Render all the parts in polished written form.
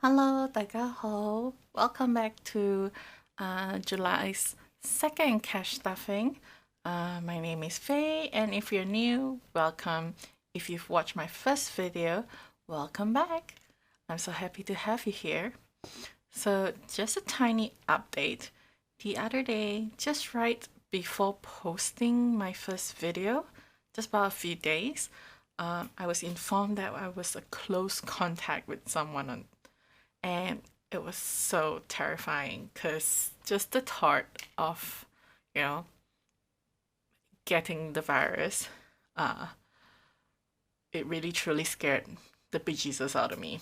Hello, 大家好. Welcome back to July's second cash stuffing. My name is Faye, and if you're new, welcome. If you've watched my first video, welcome back. I'm so happy to have you here. So just a tiny update. The other day, just right before posting my first video, just about a few days, I was informed that I was a close contact with someone and it was so terrifying because just the thought of, you know, getting the virus, uh, it really truly scared the bejesus out of me.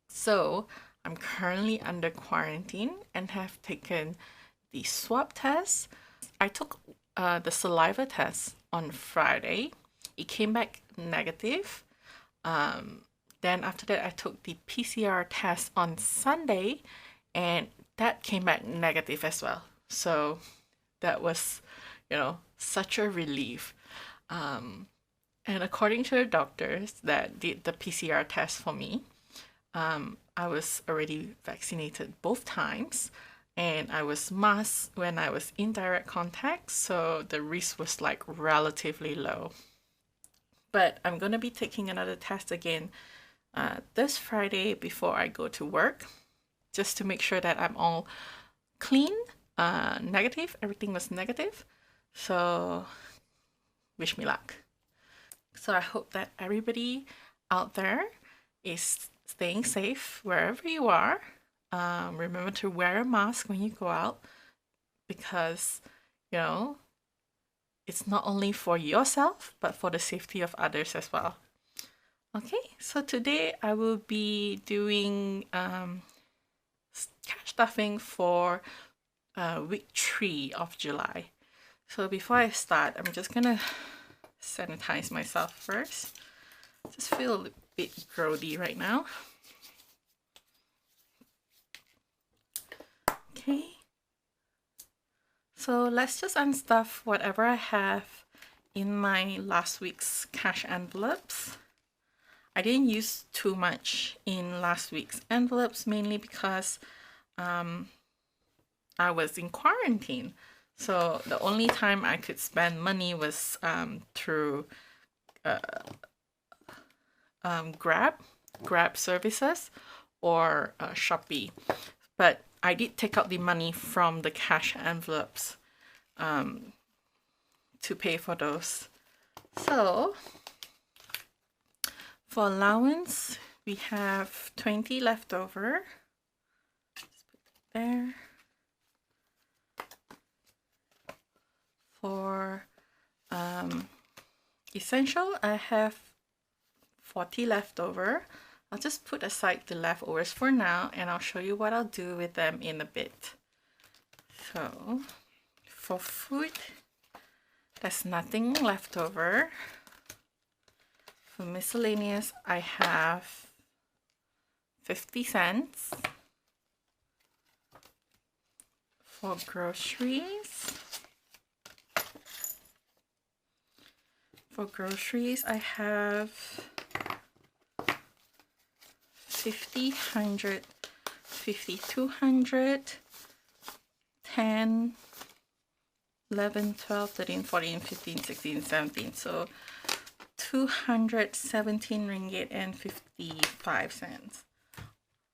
So I'm currently under quarantine and have taken the swab test. I took the saliva test on Friday. It came back negative. Then after that, I took the PCR test on Sunday, and that came back negative as well. So that was, such a relief. And according to the doctors that did the PCR test for me, I was already vaccinated both times, and I was masked when I was in direct contact, so the risk was like relatively low. But I'm gonna be taking another test again this Friday before I go to work, just to make sure that I'm all clean, negative. Everything was negative. So wish me luck. So I hope that everybody out there is staying safe wherever you are. Remember to wear a mask when you go out because, it's not only for yourself, but for the safety of others as well. Okay, so today I will be doing cash stuffing for week 3 of July. So before I start, I'm just gonna sanitize myself first. Just feel a bit grody right now. Okay, so let's just unstuff whatever I have in my last week's cash envelopes. I didn't use too much in last week's envelopes, mainly because I was in quarantine. So the only time I could spend money was through Grab services or Shopee. But I did take out the money from the cash envelopes to pay for those. So for allowance, we have 20 left over. Just put it there. For essential, I have 40 left over. I'll just put aside the leftovers for now, and I'll show you what I'll do with them in a bit. So for food, there's nothing left over. For miscellaneous, I have 50 cents. For groceries, I have 50, 100, 50, 200, 10, 11, 12, 13, 14, 15, 16, 17. So 217 ringgit and 55 cents.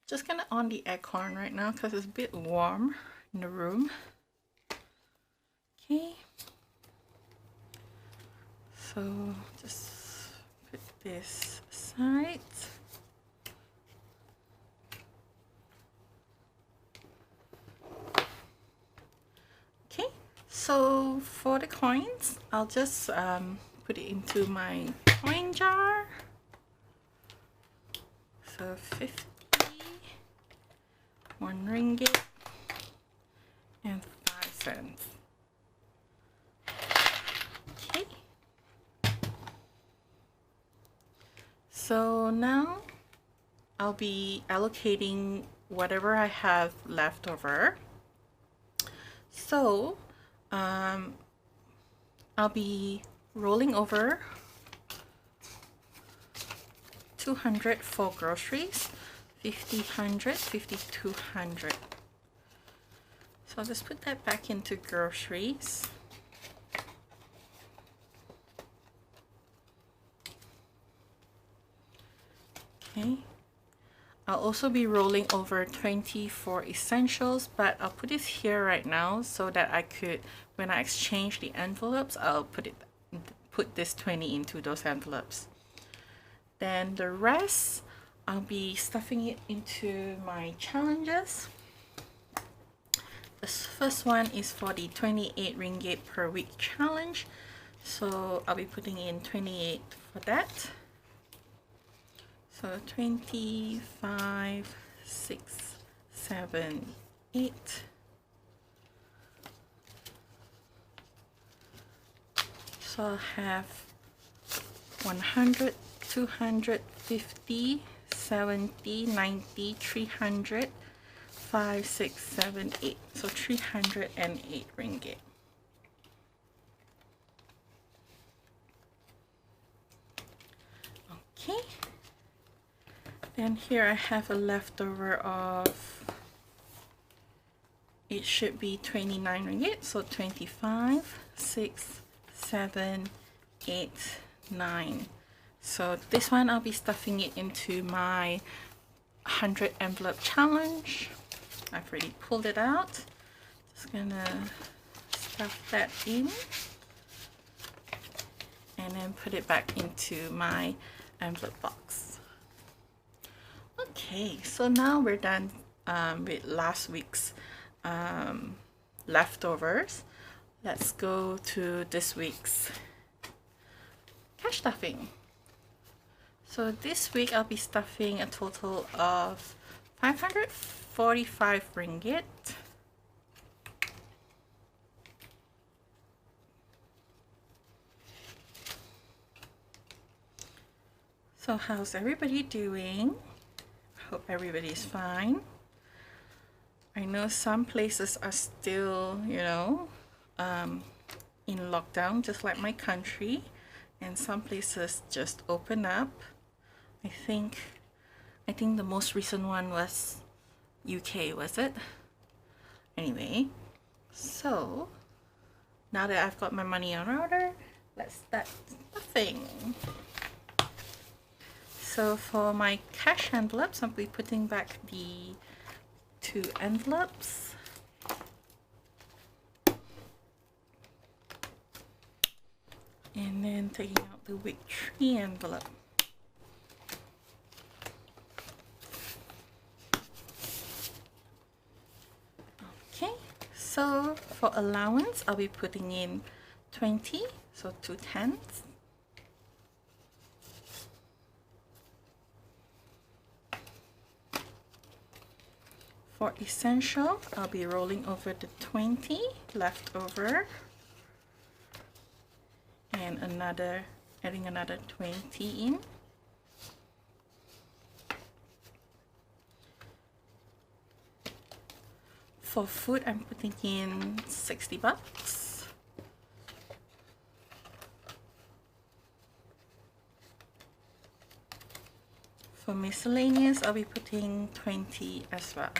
Just gonna on the aircon right now because it's a bit warm in the room. Okay. So just put this aside. Okay, so for the coins, I'll just put it into my coin jar. So 50, 1 ringgit, and 5 cents. Okay. So now I'll be allocating whatever I have left over. So I'll be rolling over 200 for groceries, 50, 100, 50, 200. So I'll just put that back into groceries. Okay. I'll also be rolling over 20 for essentials, but I'll put it here right now so that I could, when I exchange the envelopes, I'll put this 20 into those envelopes. Then the rest, I'll be stuffing it into my challenges. The first one is for the 28 ringgit per week challenge. So I'll be putting in 28 for that. So 25, 6, 7, 8. So I'll have 100, 250, 70, 90, 300, 5, 6, 7, 8. So 308 ringgit. Okay. Then here I have a leftover of, it should be 29 ringgit. So 25, 6, 7, 8, 9. So this one I'll be stuffing it into my 100 envelope challenge. I've already pulled it out. Just gonna stuff that in and then put it back into my envelope box. Okay, so now we're done with last week's leftovers. Let's go to this week's cash stuffing. So this week I'll be stuffing a total of 545 ringgit. So how's everybody doing? Hope everybody's fine. I know some places are still, you know, in lockdown, just like my country, and some places just open up. I think the most recent one was UK, was it? Anyway, so now that I've got my money on order, let's start stuffing. So for my cash envelopes, I'll be putting back the 2 envelopes. And then taking out the week 3 envelope. Okay, so for allowance, I'll be putting in 20, so 2 tens. For essential, I'll be rolling over the 20 left over and adding another 20 in. For food, I'm putting in 60 bucks. For miscellaneous, I'll be putting 20 as well.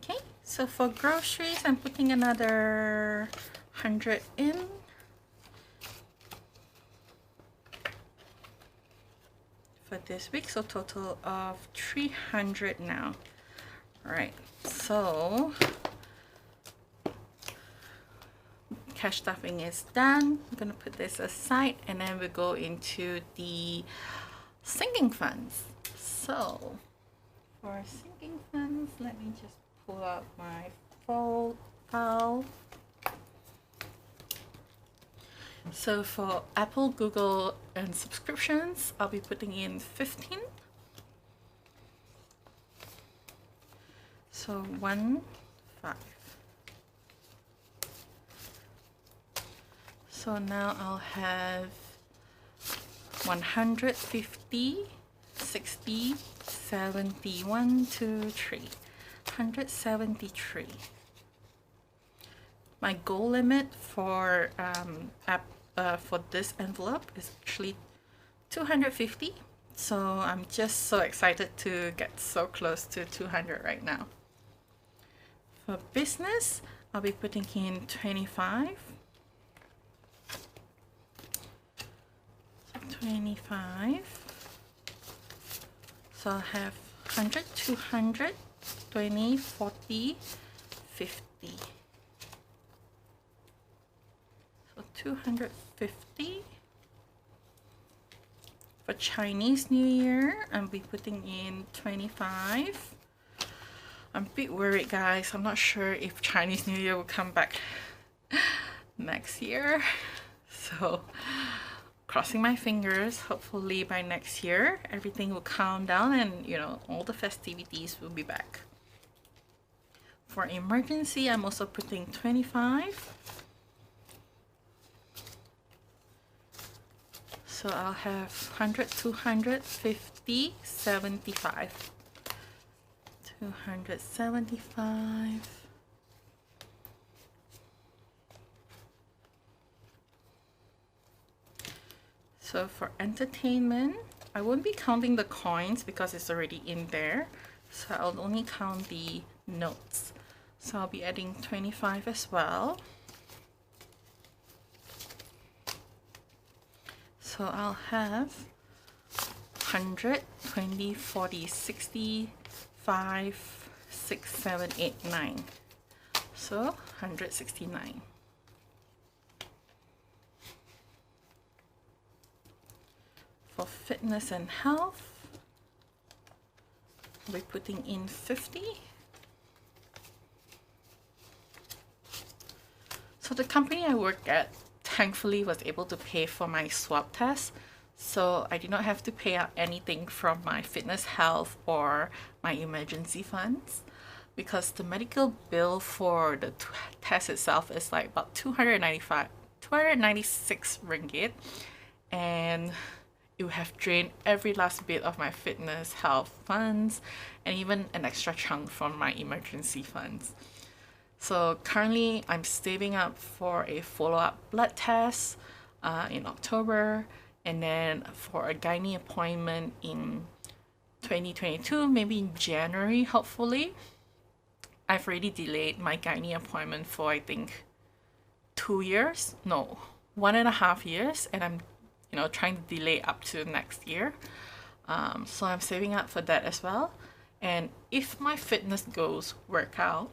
Okay, so for groceries, I'm putting another 100 in. For this week, so total of 300 now. All right, so cash stuffing is done. I'm gonna put this aside and then we go into the sinking funds. So for sinking funds, let me just pull out my file. So for Apple, Google, and subscriptions, I'll be putting in 15. So 1, 5. So now I'll have 150, 60, 70, 1, 2, 3, 173. My goal limit for for this envelope is actually 250. So I'm just so excited to get so close to 200 right now. For business, I'll be putting in 25. 25. So I'll have 100, 200, 20, 40, 50. So 250. For Chinese New Year, I'll be putting in 25. I'm a bit worried, guys. I'm not sure if Chinese New Year will come back next year. So crossing my fingers, hopefully by next year everything will calm down and all the festivities will be back. For emergency, I'm also putting 25. So I'll have 100, 200, 50, 75. 275. So for entertainment, I won't be counting the coins because it's already in there. So I'll only count the notes. So I'll be adding 25 as well. So I'll have 100, 20, 40, 60, 5, 6, 7, 8, 9. So 169. For fitness and health, I'll be putting in 50. So the company I work at thankfully was able to pay for my swab test, so I did not have to pay out anything from my fitness, health, or my emergency funds, because the medical bill for the test itself is like about 296 ringgit, and it would have drained every last bit of my fitness, health funds, and even an extra chunk from my emergency funds. So currently I'm saving up for a follow-up blood test in October, and then for a gynae appointment in 2022, maybe in January, hopefully. I've already delayed my gynae appointment for I think 2 years, no, 1.5 years, and I'm trying to delay up to next year. So I'm saving up for that as well. And if my fitness goals work out,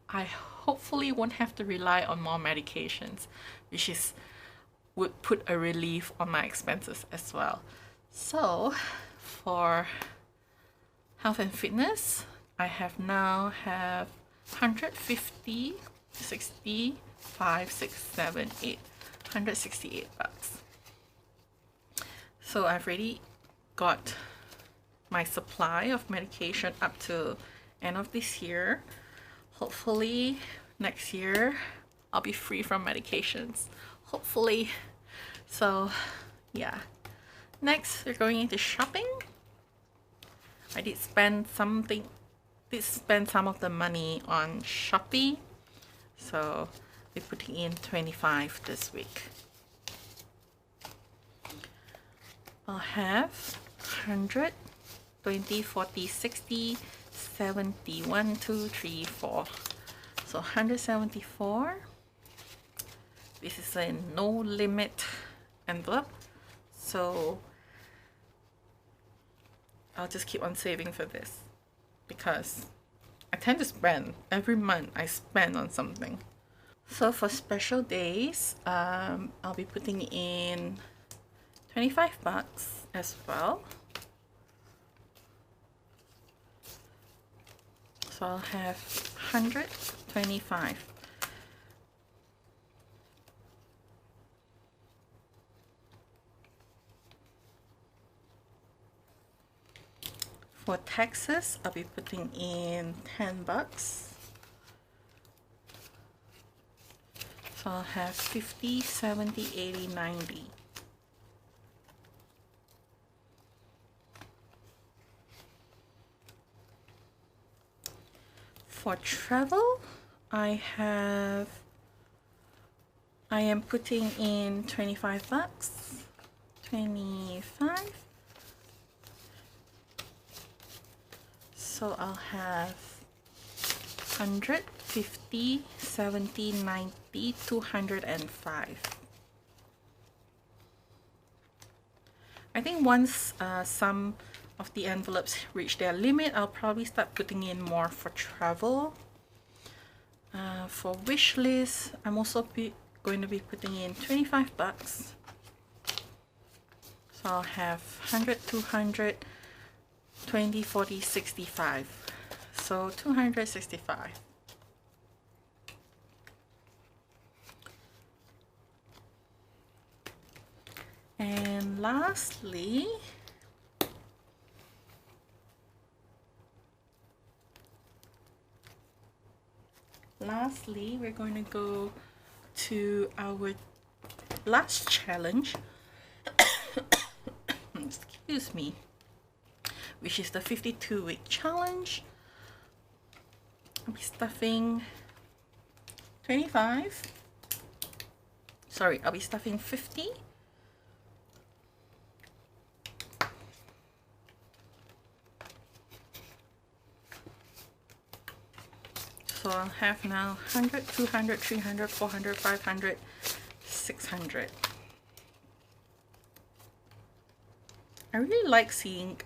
I hopefully won't have to rely on more medications, which would put a relief on my expenses as well. So for health and fitness, I now have 150, 60, 5, 6, 7, 8, 168 bucks. So I've already got my supply of medication up to end of this year. Hopefully next year I'll be free from medications, hopefully. So yeah, next we're going into shopping. I did spend some of the money on Shopee, so we're putting in 25 this week. I'll have 100, 20, 40, 60, 70, 1, 2, 3, 4. So 174. This is a no limit envelope, so I'll just keep on saving for this because I tend to spend every month. I spend on something. So for special days, I'll be putting in 25 bucks as well. So I'll have 125. For taxes, I'll be putting in 10 bucks. So I'll have 50, 70, 80, 90. For travel, I have I am putting in 25 bucks. 25. So I'll have 100, 50, 70, 90, 205. I think once some of the envelopes reach their limit, I'll probably start putting in more for travel. For wish list, I'm also going to be putting in 25 bucks. So I'll have 100, 200, 20, 40, 65. So 265. And lastly, we're going to go to our last challenge. Excuse me. Which is the 52-week challenge. I'll be stuffing 25. Sorry, I'll be stuffing 50. So I'll have now 100, 200, 300, 400, 500, 600. I really like seeing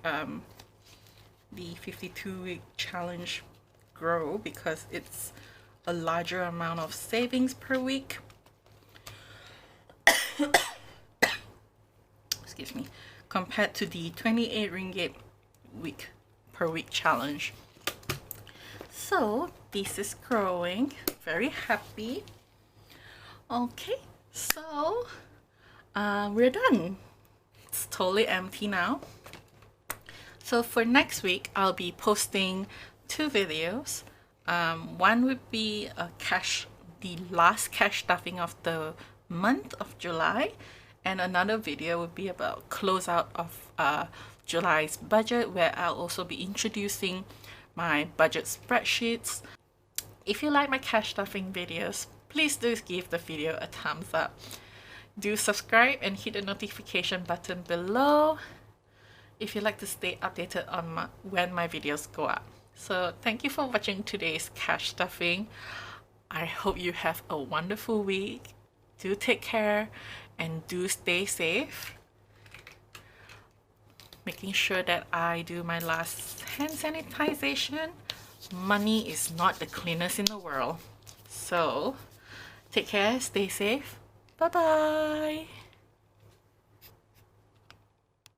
the 52-week challenge grow because it's a larger amount of savings per week. Excuse me, compared to the 28 ringgit per week challenge. So this is growing. Very happy. Okay, so we're done. It's totally empty now. So for next week, I'll be posting 2 videos. One would be the last cash stuffing of the month of July, and another video would be about closeout of July's budget, where I'll also be introducing my budget spreadsheets. If you like my cash stuffing videos, please do give the video a thumbs up. Do subscribe and hit the notification button below if you'd like to stay updated on when my videos go up. So thank you for watching today's cash stuffing. I hope you have a wonderful week. Do take care and do stay safe. Making sure that I do my last hand sanitization. Money is not the cleanest in the world. So take care, stay safe. Bye bye.